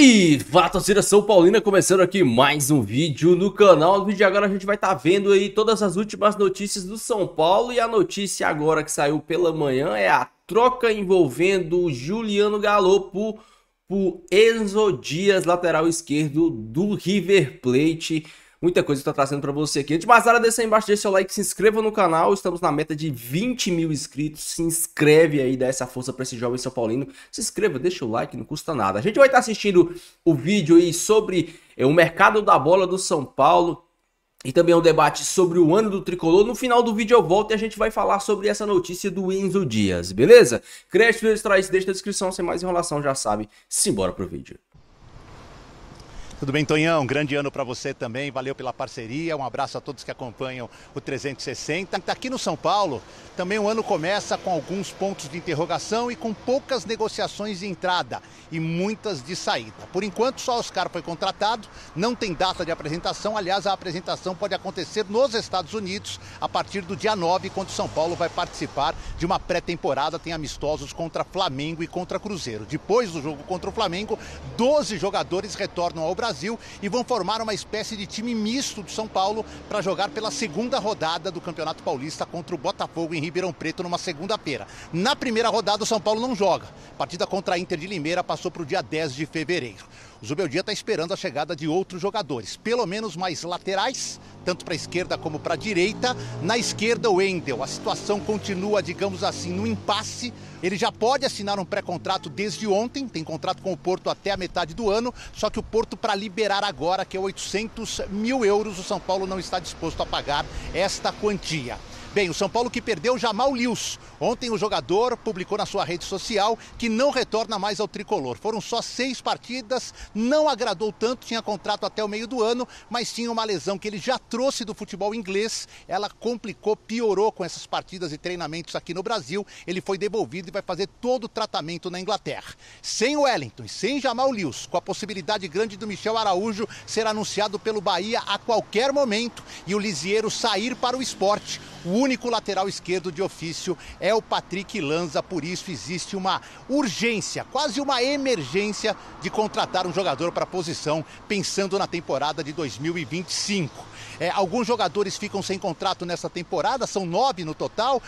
E fala, torcida São Paulina, começando aqui mais um vídeo no canal. No vídeo de agora a gente vai estar vendo aí todas as últimas notícias do São Paulo. E a notícia agora que saiu pela manhã é a troca envolvendo o Juliano Galopo por Enzo Dias, lateral esquerdo do River Plate. Muita coisa que eu tô trazendo pra você aqui. Antes de mais nada, deixa aí embaixo, deixa seu like, se inscreva no canal. Estamos na meta de 20 mil inscritos. Se inscreve aí, dá essa força pra esse jovem São Paulino. Se inscreva, deixa o like, não custa nada. A gente vai estar assistindo o vídeo aí sobre o mercado da bola do São Paulo. E também um debate sobre o ano do tricolor. No final do vídeo eu volto e a gente vai falar sobre essa notícia do Enzo Dias, beleza? Crédito extra, deixa na descrição, sem mais enrolação, já sabe. Simbora pro vídeo. Tudo bem, Tonhão? Grande ano para você também, valeu pela parceria, um abraço a todos que acompanham o 360. Aqui no São Paulo, também o ano começa com alguns pontos de interrogação e com poucas negociações de entrada e muitas de saída. Por enquanto, só Oscar foi contratado, não tem data de apresentação, aliás, a apresentação pode acontecer nos Estados Unidos a partir do dia 9, quando o São Paulo vai participar de uma pré-temporada, tem amistosos contra Flamengo e contra Cruzeiro. Depois do jogo contra o Flamengo, 12 jogadores retornam ao Brasil e vão formar uma espécie de time misto de São Paulo para jogar pela segunda rodada do Campeonato Paulista contra o Botafogo em Ribeirão Preto numa segunda-feira. Na primeira rodada o São Paulo não joga. A partida contra a Inter de Limeira passou para o dia 10 de fevereiro. O Zubeldia está esperando a chegada de outros jogadores, pelo menos mais laterais, tanto para a esquerda como para a direita. Na esquerda, o Wendel. A situação continua, digamos assim, no impasse. Ele já pode assinar um pré-contrato desde ontem, tem contrato com o Porto até a metade do ano, só que o Porto, para liberar agora, que é 800 mil euros, o São Paulo não está disposto a pagar esta quantia. Bem, o São Paulo que perdeu Jamal Lewis. Ontem o jogador publicou na sua rede social que não retorna mais ao tricolor. Foram só 6 partidas, não agradou tanto, tinha contrato até o meio do ano, mas tinha uma lesão que ele já trouxe do futebol inglês. Ela complicou, piorou com essas partidas e treinamentos aqui no Brasil. Ele foi devolvido e vai fazer todo o tratamento na Inglaterra. Sem o Wellington e sem Jamal Lewis, com a possibilidade grande do Michel Araújo ser anunciado pelo Bahia a qualquer momento e o Lisieiro sair para o Sport. O único lateral esquerdo de ofício é o Patrick Lanza, por isso existe uma urgência, quase uma emergência de contratar um jogador para a posição, pensando na temporada de 2025. Alguns jogadores ficam sem contrato nessa temporada, são 9 no total.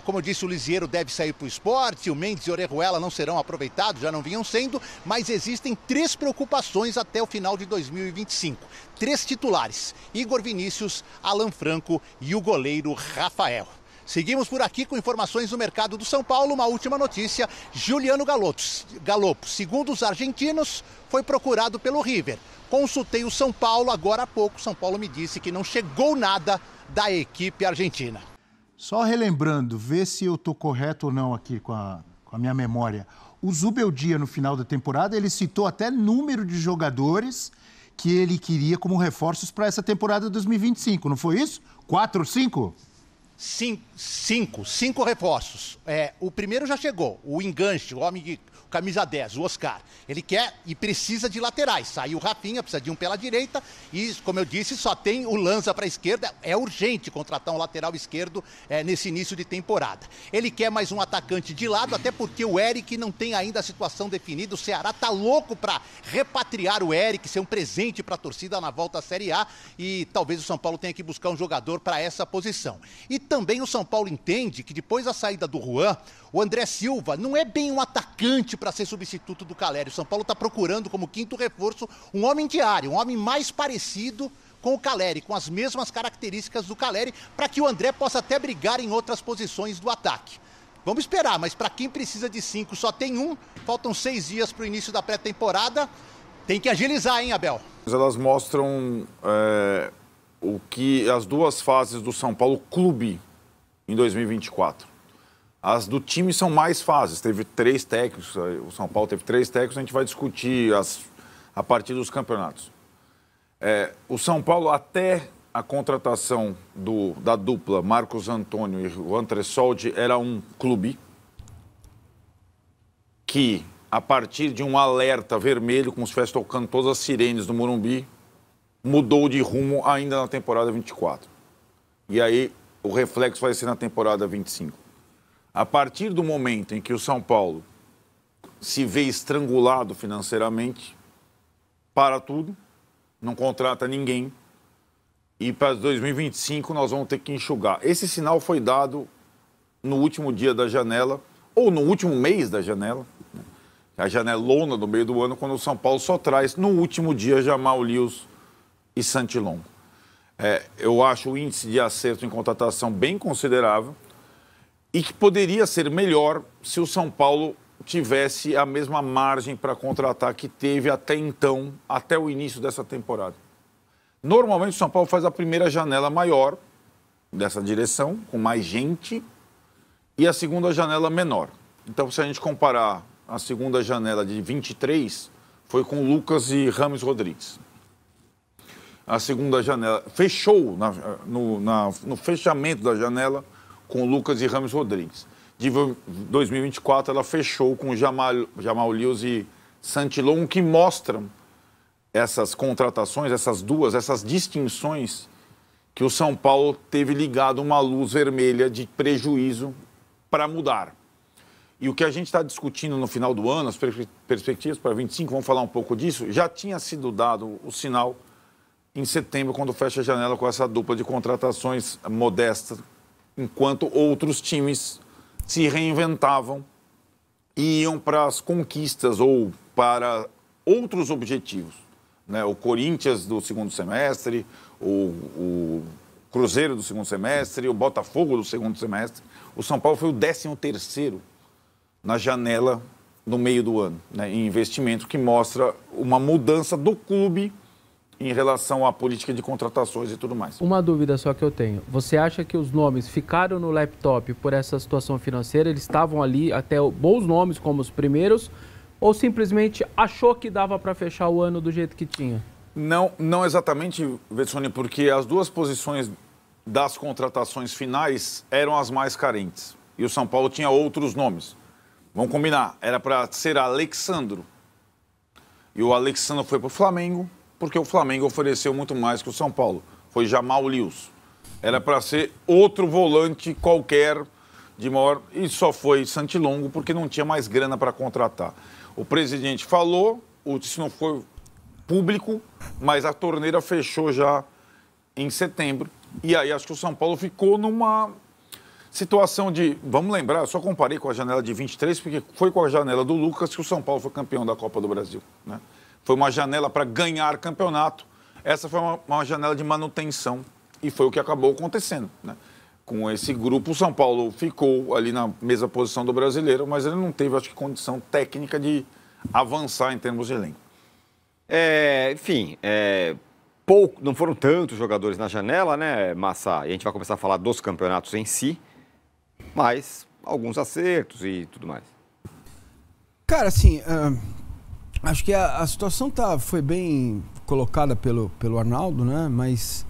Como eu disse, o Lisieiro deve sair para o Sport, o Mendes e o Orejuela não serão aproveitados, já não vinham sendo, mas existem 3 preocupações até o final de 2025. 3 titulares: Igor Vinícius, Alan Franco e o goleiro Rafael. Seguimos por aqui com informações do mercado do São Paulo. Uma última notícia: Juliano Galopo, segundo os argentinos, foi procurado pelo River. Consultei o São Paulo agora há pouco. São Paulo me disse que não chegou nada da equipe argentina. Só relembrando, ver se eu estou correto ou não aqui com a minha memória. O Zubeldia, no final da temporada, ele citou até número de jogadores que ele queria como reforços para essa temporada 2025, não foi isso? 4 ou 5? 5 reforços. O primeiro já chegou, o enganche, o homem de camisa 10, o Oscar. Ele quer e precisa de laterais. Saiu o Rafinha, precisa de um pela direita e, como eu disse, só tem o Lanza para a esquerda. É urgente contratar um lateral esquerdo nesse início de temporada. Ele quer mais um atacante de lado, até porque o Eric não tem ainda a situação definida. O Ceará tá louco para repatriar o Eric, ser um presente para a torcida na volta à Série A, e talvez o São Paulo tenha que buscar um jogador para essa posição. E também o São Paulo entende que depois da saída do Juan, o André Silva não é bem um atacante para ser substituto do Caleri. O São Paulo está procurando como quinto reforço um homem de área, um homem mais parecido com o Caleri, com as mesmas características do Caleri, para que o André possa até brigar em outras posições do ataque. Vamos esperar, mas para quem precisa de 5 só tem um, faltam 6 dias para o início da pré-temporada. Tem que agilizar, hein, Abel? Elas mostram o que as duas fases do São Paulo Clube em 2024. As do time são mais fases, teve 3 técnicos, o São Paulo teve 3 técnicos, a gente vai discutir a partir dos campeonatos. O São Paulo, até a contratação da dupla Marcos Antônio e o Antressoldi, era um clube que, a partir de um alerta vermelho, como se estivesse tocando todas as sirenes do Morumbi, mudou de rumo ainda na temporada 24. E aí o reflexo vai ser na temporada 25. A partir do momento em que o São Paulo se vê estrangulado financeiramente, para tudo, não contrata ninguém, e para 2025 nós vamos ter que enxugar. Esse sinal foi dado no último dia da janela, ou no último mês da janela, a janelona do meio do ano, quando o São Paulo só traz, no último dia, Jamal Lewis e Santilongo. Eu acho o índice de acerto em contratação bem considerável e que poderia ser melhor se o São Paulo tivesse a mesma margem para contratar que teve até então, até o início dessa temporada. Normalmente o São Paulo faz a primeira janela maior dessa direção, com mais gente, e a segunda janela menor. Então, se a gente comparar a segunda janela de 23, foi com Lucas e Rames Rodrigues. A segunda janela fechou no fechamento da janela com Lucas e Rames Rodrigues. De 2024, ela fechou com Jamal Lewis e Santilongo, que mostram essas contratações, essas distinções que o São Paulo teve ligado uma luz vermelha de prejuízo para mudar. E o que a gente está discutindo no final do ano, as perspectivas para 25, vamos falar um pouco disso, já tinha sido dado o sinal em setembro, quando fecha a janela com essa dupla de contratações modestas, enquanto outros times se reinventavam e iam para as conquistas ou para outros objetivos. Né? O Corinthians do segundo semestre, o Cruzeiro do segundo semestre, o Botafogo do segundo semestre. O São Paulo foi o 13º na janela no meio do ano, né, em investimento, que mostra uma mudança do clube em relação à política de contratações e tudo mais. Uma dúvida só que eu tenho. Você acha que os nomes ficaram no laptop por essa situação financeira? Eles estavam ali até bons nomes como os primeiros? Ou simplesmente achou que dava para fechar o ano do jeito que tinha? Não exatamente, Vetsoni, porque as duas posições das contratações finais eram as mais carentes. E o São Paulo tinha outros nomes. Vamos combinar, era para ser Alexandro. E o Alexandro foi para o Flamengo, porque o Flamengo ofereceu muito mais que o São Paulo. Foi Jamal Lewis. Era para ser outro volante qualquer de maior, e só foi Santilongo porque não tinha mais grana para contratar. O presidente falou, isso não foi público, mas a torneira fechou já em setembro. E aí acho que o São Paulo ficou numa situação de... Vamos lembrar, eu só comparei com a janela de 23, porque foi com a janela do Lucas que o São Paulo foi campeão da Copa do Brasil, né? Foi uma janela para ganhar campeonato. Essa foi uma janela de manutenção e foi o que acabou acontecendo, né? Com esse grupo, o São Paulo ficou ali na mesma posição do brasileiro, mas ele não teve, acho que, condição técnica de avançar em termos de elenco. Não foram tantos jogadores na janela, né, Massa? E a gente vai começar a falar dos campeonatos em si, mas alguns acertos e tudo mais. Cara, assim, acho que a situação foi bem colocada pelo Arnaldo, né? Mas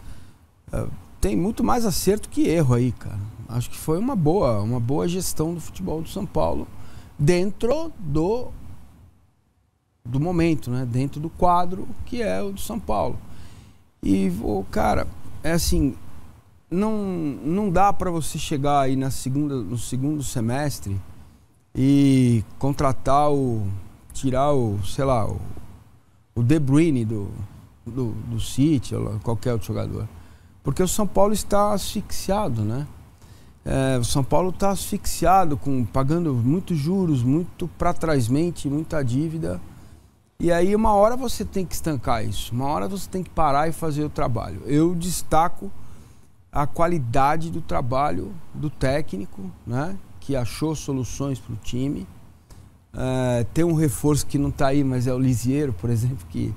tem muito mais acerto que erro aí, cara. Acho que foi uma boa gestão do futebol do São Paulo dentro do momento, né? Dentro do quadro que é o do São Paulo. E, cara, é assim, não dá para você chegar aí no segundo semestre e contratar tirar o De Bruyne do City, ou qualquer outro jogador. Porque o São Paulo está asfixiado, né? O São Paulo está asfixiado, pagando muitos juros, muito para trásmente, muita dívida. E aí uma hora você tem que estancar isso, uma hora você tem que parar e fazer o trabalho. Eu destaco a qualidade do trabalho do técnico, né? Que achou soluções para o time. Tem um reforço que não está aí, mas é o Lisiero, por exemplo, que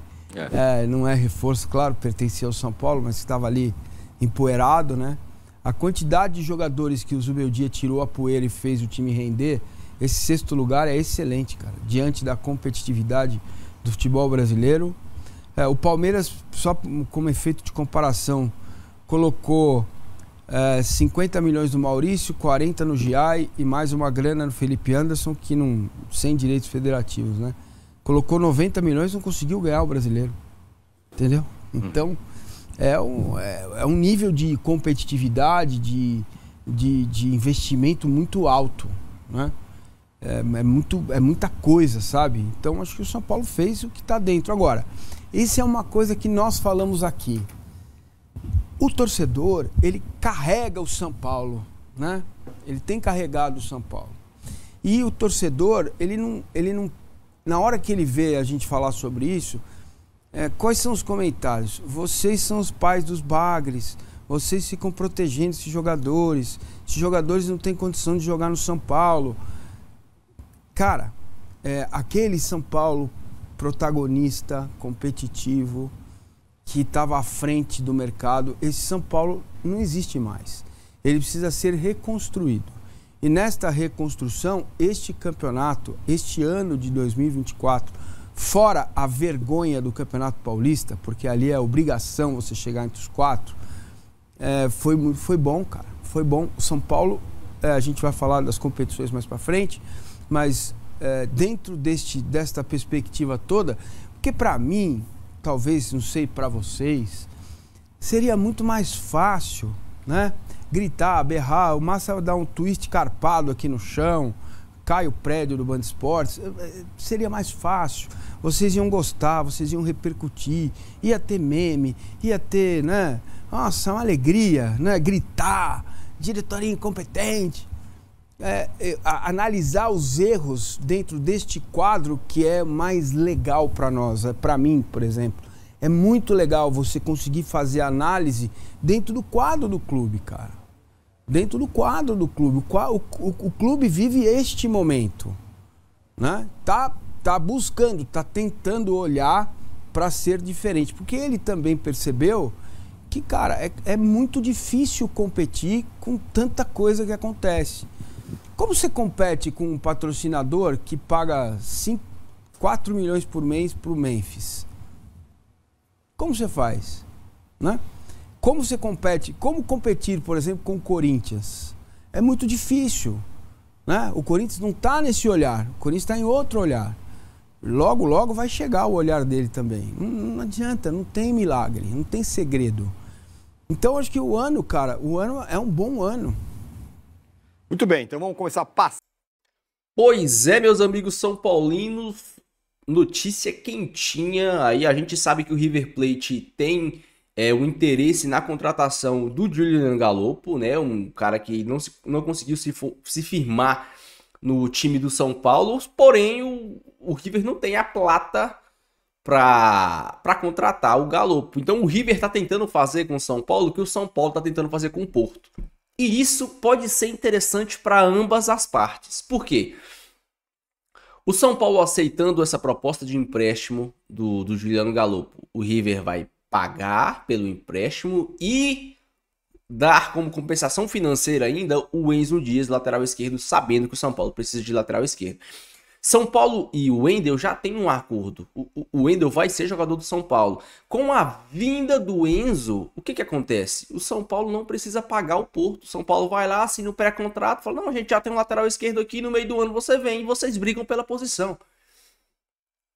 não é reforço, claro, pertencia ao São Paulo, mas estava ali empoeirado, né? A quantidade de jogadores que o Zubeldia tirou a poeira e fez o time render, esse sexto lugar é excelente, cara, diante da competitividade do futebol brasileiro. O Palmeiras, só como efeito de comparação, colocou 50 milhões no Maurício, 40 no Giai e mais uma grana no Felipe Anderson, que sem direitos federativos, né? Colocou 90 milhões e não conseguiu ganhar o brasileiro. Entendeu? Então, é um nível de competitividade, de investimento muito alto, né? É muita coisa, sabe? Então acho que o São Paulo fez o que está dentro. Agora, isso é uma coisa que nós falamos aqui. O torcedor, ele carrega o São Paulo, né? Ele tem carregado o São Paulo. E o torcedor, ele não na hora que ele vê a gente falar sobre isso, quais são os comentários? Vocês são os pais dos bagres, vocês ficam protegendo esses jogadores não têm condição de jogar no São Paulo. Cara, aquele São Paulo protagonista, competitivo, que estava à frente do mercado, esse São Paulo não existe mais. Ele precisa ser reconstruído. E nesta reconstrução, este campeonato, este ano de 2024, fora a vergonha do Campeonato Paulista, porque ali é obrigação você chegar entre os 4, foi bom, cara. Foi bom. O São Paulo, a gente vai falar das competições mais para frente, mas dentro desta perspectiva toda, porque para mim, talvez, não sei para vocês, seria muito mais fácil, né? Gritar, berrar, o Massa dar um twist carpado aqui no chão, cai o prédio do Band Esportes, seria mais fácil. Vocês iam gostar, vocês iam repercutir, ia ter meme, ia ter, né? Nossa, uma alegria, né? Gritar, diretoria incompetente. Analisar os erros dentro deste quadro que é mais legal para nós, para mim, por exemplo. É muito legal você conseguir fazer análise dentro do quadro do clube, cara. Dentro do quadro do clube. O clube vive este momento, né? Tá buscando, tá tentando olhar para ser diferente. Porque ele também percebeu que, cara, é muito difícil competir com tanta coisa que acontece. Como você compete com um patrocinador que paga 4 milhões por mês para o Memphis? Como você faz? Né? Como você compete? Como competir, por exemplo, com o Corinthians? É muito difícil. Né? O Corinthians não está nesse olhar. O Corinthians está em outro olhar. Logo, logo vai chegar o olhar dele também. Não adianta, não tem milagre, não tem segredo. Então, acho que o ano, cara, é um bom ano. Muito bem, então vamos começar a passar. Pois é, meus amigos são paulinos, notícia quentinha. Aí a gente sabe que o River Plate tem o interesse na contratação do Julián Galopo, né? Um cara que não conseguiu se firmar no time do São Paulo, porém o River não tem a plata para contratar o Galopo. Então o River está tentando fazer com o São Paulo o que o São Paulo está tentando fazer com o Porto. E isso pode ser interessante para ambas as partes. Por quê? O São Paulo aceitando essa proposta de empréstimo do Julián Galopo, o River vai pagar pelo empréstimo e dar como compensação financeira ainda o Enzo Dias, lateral esquerdo, sabendo que o São Paulo precisa de lateral esquerdo. São Paulo e o Wendel já tem um acordo. O Wendel vai ser jogador do São Paulo. Com a vinda do Enzo, o que acontece? O São Paulo não precisa pagar o Porto. O São Paulo vai lá, assina o pré-contrato, fala, não, a gente já tem um lateral esquerdo aqui, no meio do ano você vem e vocês brigam pela posição.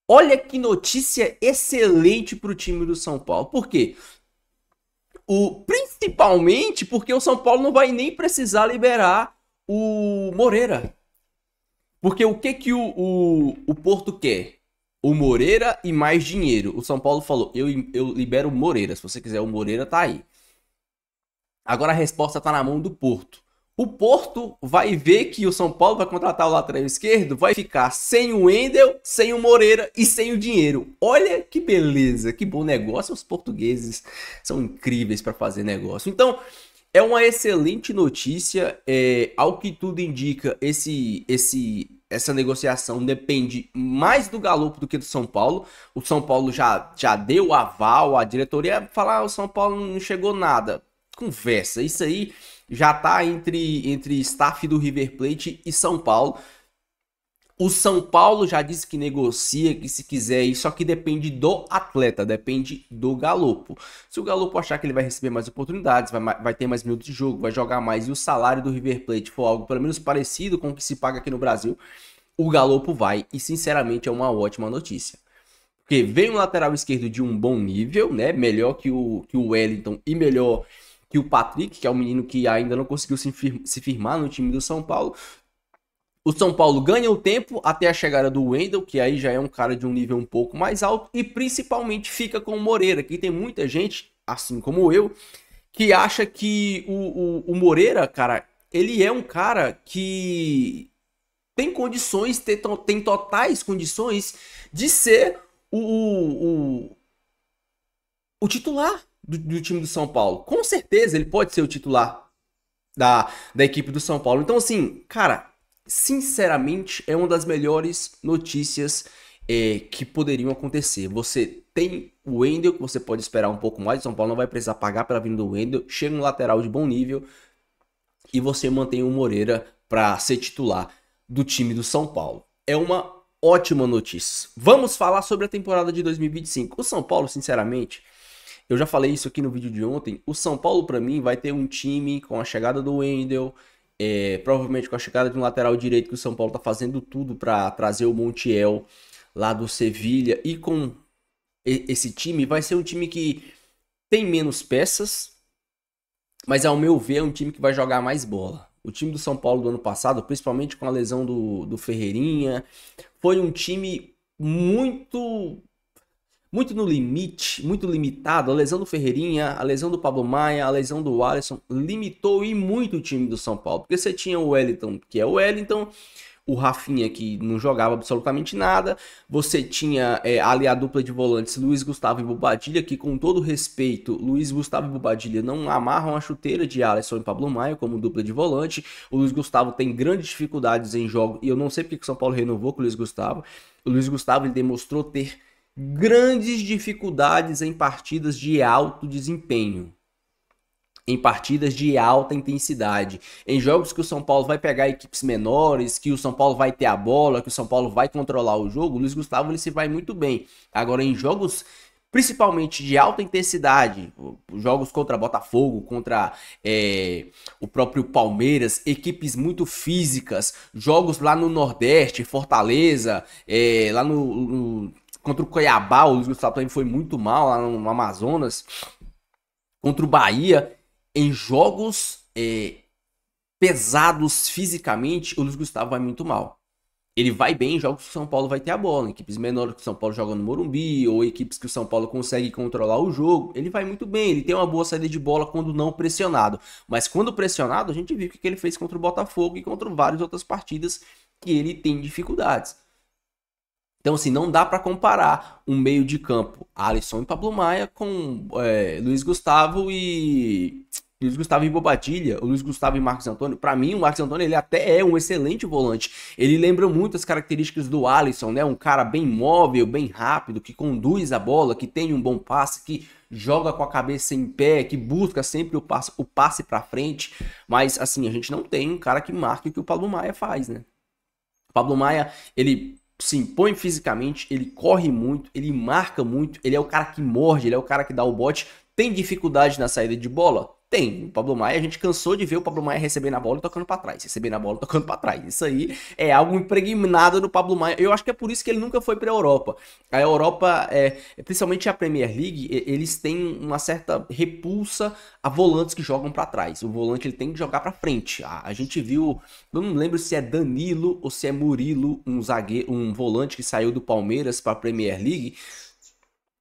Olha que notícia excelente para o time do São Paulo. Por quê? Principalmente porque o São Paulo não vai nem precisar liberar o Moreira. Porque o que o Porto quer? O Moreira e mais dinheiro. O São Paulo falou, eu libero o Moreira. Se você quiser o Moreira, tá aí. Agora a resposta tá na mão do Porto. O Porto vai ver que o São Paulo vai contratar o lateral esquerdo, vai ficar sem o Wendel, sem o Moreira e sem o dinheiro. Olha que beleza, que bom negócio. Os portugueses são incríveis para fazer negócio. Então, é uma excelente notícia. Ao que tudo indica, essa negociação depende mais do Galopo do que do São Paulo. O São Paulo já deu aval, a diretoria falar, o São Paulo não chegou nada. Conversa, isso aí já tá entre staff do River Plate e São Paulo. O São Paulo já disse que negocia, que se quiser ir, só que depende do atleta, depende do Galopo. Se o Galopo achar que ele vai receber mais oportunidades, vai ter mais minutos de jogo, vai jogar mais, e o salário do River Plate for algo pelo menos parecido com o que se paga aqui no Brasil, o Galopo vai, e sinceramente é uma ótima notícia. Porque vem um lateral esquerdo de um bom nível, né? Melhor que o Wellington e melhor que o Patrick, que é um menino que ainda não conseguiu se firmar no time do São Paulo. O São Paulo ganha o tempo até a chegada do Wendel, que aí já é um cara de um nível um pouco mais alto, e principalmente fica com o Moreira, que tem muita gente, assim como eu, que acha que o Moreira, cara, ele é um cara que tem condições, tem totais condições de ser o titular do time do São Paulo. Com certeza ele pode ser o titular da equipe do São Paulo. Então, assim, cara, sinceramente, é uma das melhores notícias que poderiam acontecer. Você tem o Wendel, que você pode esperar um pouco mais. O São Paulo não vai precisar pagar pela vinda do Wendel. Chega um lateral de bom nível e você mantém o Moreira para ser titular do time do São Paulo. É uma ótima notícia. Vamos falar sobre a temporada de 2025. O São Paulo, sinceramente, eu já falei isso aqui no vídeo de ontem. O São Paulo, para mim, vai ter um time com a chegada do Wendel, provavelmente com a chegada de um lateral direito, que o São Paulo tá fazendo tudo para trazer o Montiel lá do Sevilha, e com esse time vai ser um time que tem menos peças, mas ao meu ver é um time que vai jogar mais bola. O time do São Paulo do ano passado, principalmente com a lesão do Ferreirinha, foi um time muito no limite, muito limitado. A lesão do Ferreirinha, a lesão do Pablo Maia, a lesão do Alisson limitou e muito o time do São Paulo. Porque você tinha o Wellington, que é o Wellington, o Rafinha, que não jogava absolutamente nada. Você tinha ali a dupla de volantes, Luiz Gustavo e Bobadilha, que, com todo respeito, Luiz Gustavo e Bobadilha não amarram a chuteira de Alisson e Pablo Maia como dupla de volante. O Luiz Gustavo tem grandes dificuldades em jogo, e eu não sei porque o São Paulo renovou com o Luiz Gustavo. O Luiz Gustavo, ele demonstrou ter grandes dificuldades em partidas de alto desempenho, em partidas de alta intensidade, em jogos que o São Paulo vai pegar equipes menores, que o São Paulo vai ter a bola, que o São Paulo vai controlar o jogo. O Luiz Gustavo, ele se vai muito bem. Agora, em jogos principalmente de alta intensidade, jogos contra Botafogo, contra o próprio Palmeiras, equipes muito físicas, jogos lá no Nordeste, Fortaleza, lá contra o Cuiabá, o Luiz Gustavo também foi muito mal lá no Amazonas. Contra o Bahia, em jogos pesados fisicamente, o Luiz Gustavo vai muito mal. Ele vai bem em jogos que o São Paulo vai ter a bola, equipes menores que o São Paulo joga no Morumbi, ou equipes que o São Paulo consegue controlar o jogo. Ele vai muito bem, ele tem uma boa saída de bola quando não pressionado. Mas quando pressionado, a gente viu o que ele fez contra o Botafogo e contra várias outras partidas que ele tem dificuldades. Então, assim, não dá para comparar um meio de campo, Alisson e Pablo Maia, com Luiz Gustavo e Bobadilha, o Luiz Gustavo e Marcos Antônio. Para mim, o Marcos Antônio, ele até é um excelente volante. Ele lembra muito as características do Alisson, né? Um cara bem móvel, bem rápido, que conduz a bola, que tem um bom passe, que joga com a cabeça em pé, que busca sempre o passe para frente. Mas, assim, a gente não tem um cara que marque o que o Pablo Maia faz, né? O Pablo Maia, ele se impõe fisicamente, ele corre muito, ele marca muito, ele é o cara que morde, ele é o cara que dá o bote. Tem dificuldade na saída de bola? Tem. O Pablo Maia, a gente cansou de ver o Pablo Maia recebendo a bola e tocando pra trás. Recebendo a bola e tocando pra trás. Isso aí é algo impregnado no Pablo Maia. Eu acho que é por isso que ele nunca foi pra Europa. A Europa, principalmente a Premier League, eles têm uma certa repulsa a volantes que jogam pra trás. O volante, ele tem que jogar pra frente. A gente viu, eu não lembro se é Danilo ou se é Murilo, um volante que saiu do Palmeiras pra Premier League,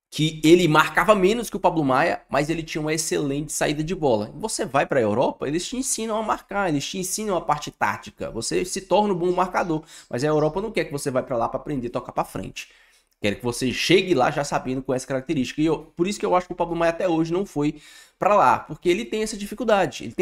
que ele marcava menos que o Pablo Maia, mas ele tinha uma excelente saída de bola. Você vai para a Europa, eles te ensinam a marcar, eles te ensinam a parte tática. Você se torna um bom marcador, mas a Europa não quer que você vá para lá para aprender a tocar para frente. Quer que você chegue lá já sabendo com essa característica. E por isso que eu acho que o Pablo Maia até hoje não foi para lá, porque ele tem essa dificuldade.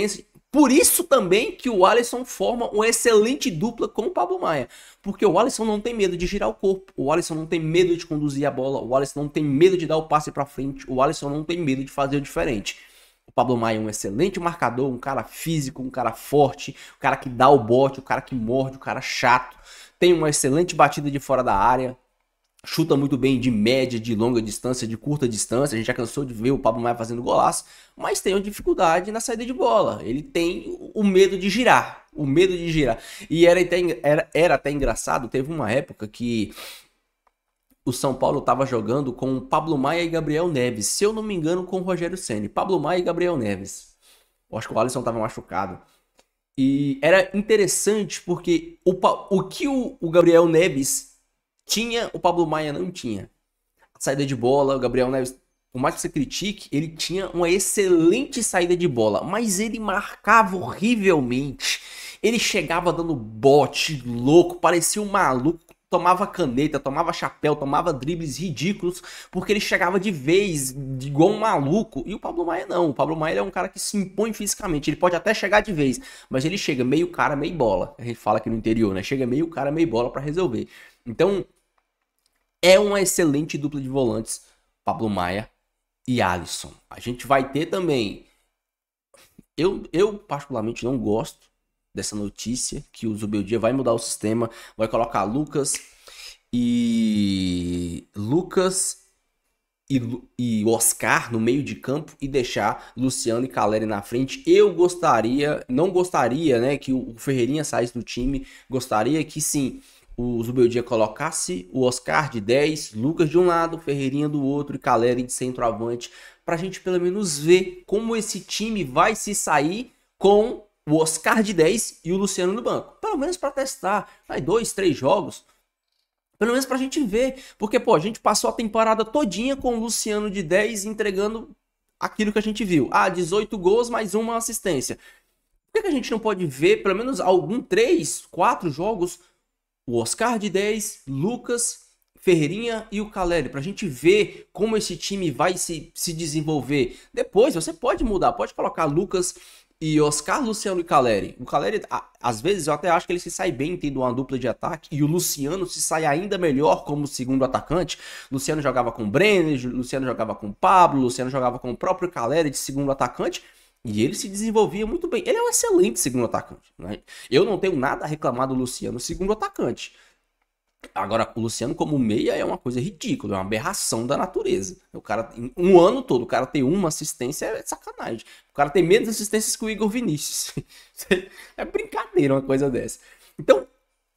Por isso também que o Alisson forma uma excelente dupla com o Pablo Maia. Porque o Alisson não tem medo de girar o corpo, o Alisson não tem medo de conduzir a bola, o Alisson não tem medo de dar o passe para frente, o Alisson não tem medo de fazer o diferente. O Pablo Maia é um excelente marcador, um cara físico, um cara forte, um cara que dá o bote, o cara que morde, o cara chato. Tem uma excelente batida de fora da área. Chuta muito bem de média, de longa distância, de curta distância. A gente já cansou de ver o Pablo Maia fazendo golaço, mas tem uma dificuldade na saída de bola. Ele tem o medo de girar, o medo de girar. E era até engraçado, teve uma época que o São Paulo estava jogando com Pablo Maia e Gabriel Neves, se eu não me engano, com o Rogério Ceni. Pablo Maia e Gabriel Neves. Eu acho que o Alisson estava machucado. E era interessante porque o que o Gabriel Neves tinha, o Pablo Maia não tinha. A saída de bola, o Gabriel Neves, por mais que você critique, ele tinha uma excelente saída de bola, mas ele marcava horrivelmente. Ele chegava dando bote louco, parecia um maluco, tomava caneta, tomava chapéu, tomava dribles ridículos, porque ele chegava de vez, igual um maluco. E o Pablo Maia não. O Pablo Maia é um cara que se impõe fisicamente. Ele pode até chegar de vez, mas ele chega meio cara, meio bola. A gente fala aqui no interior, né? Chega meio cara, meio bola pra resolver. Então, é uma excelente dupla de volantes, Pablo Maia e Alisson. A gente vai ter também... Eu particularmente não gosto dessa notícia, que o Zubeldia vai mudar o sistema, vai colocar Lucas e Oscar no meio de campo e deixar Luciano e Caleri na frente. Eu não gostaria, né, que o Ferreirinha saísse do time, gostaria que sim, o Zubeldia colocasse o Oscar de 10, Lucas de um lado, Ferreirinha do outro e Caleri de centroavante, pra gente pelo menos ver como esse time vai se sair com o Oscar de 10 e o Luciano no banco. Pelo menos para testar. Aí 2, 3 jogos. Pelo menos pra gente ver. Porque, pô, a gente passou a temporada todinha com o Luciano de 10 entregando aquilo que a gente viu. 18 gols mais uma assistência. Por que a gente não pode ver, pelo menos 3, 4 jogos, o Oscar de 10, Lucas, Ferreirinha e o Caleri, pra gente ver como esse time vai se desenvolver. Depois você pode mudar, pode colocar Lucas e Oscar, Luciano e Caleri. O Caleri, às vezes, eu até acho que ele se sai bem tendo uma dupla de ataque. E o Luciano se sai ainda melhor como segundo atacante. Luciano jogava com o Brenner, Luciano jogava com o Pablo, Luciano jogava com o próprio Caleri de segundo atacante. E ele se desenvolvia muito bem. Ele é um excelente segundo atacante, né? Eu não tenho nada a reclamar do Luciano segundo atacante. Agora, o Luciano como meia é uma coisa ridícula, é uma aberração da natureza. O cara, um ano todo, o cara tem uma assistência, é sacanagem. O cara tem menos assistências que o Igor Vinícius. É brincadeira uma coisa dessa. Então,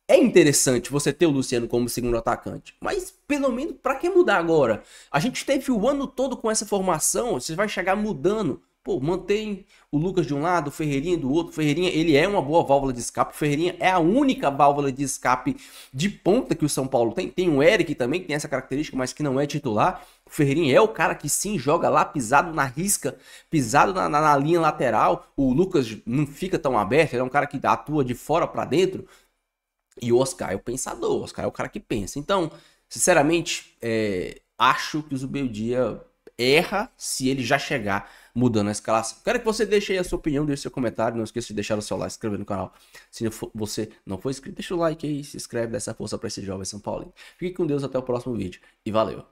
é interessante você ter o Luciano como segundo atacante, mas pelo menos pra que mudar agora? A gente teve o ano todo com essa formação, você vai chegar mudando. Pô, mantém o Lucas de um lado, o Ferreirinha do outro. O Ferreirinha, ele é uma boa válvula de escape. O Ferreirinha é a única válvula de escape de ponta que o São Paulo tem. Tem o Eric também, que tem essa característica, mas que não é titular. O Ferreirinha é o cara que sim joga lá, pisado na risca, pisado na linha lateral. O Lucas não fica tão aberto, ele é um cara que atua de fora para dentro. E o Oscar é o pensador, o Oscar é o cara que pensa. Então, sinceramente, acho que o Zubeldia erra se ele já chegar mudando a escalação. Quero que você deixe aí a sua opinião, deixe seu comentário, não esqueça de deixar o seu like, se inscrever no canal. Se você não for inscrito, deixa o like aí, se inscreve, dá essa força para esse jovem São Paulo. Fique com Deus, até o próximo vídeo e valeu!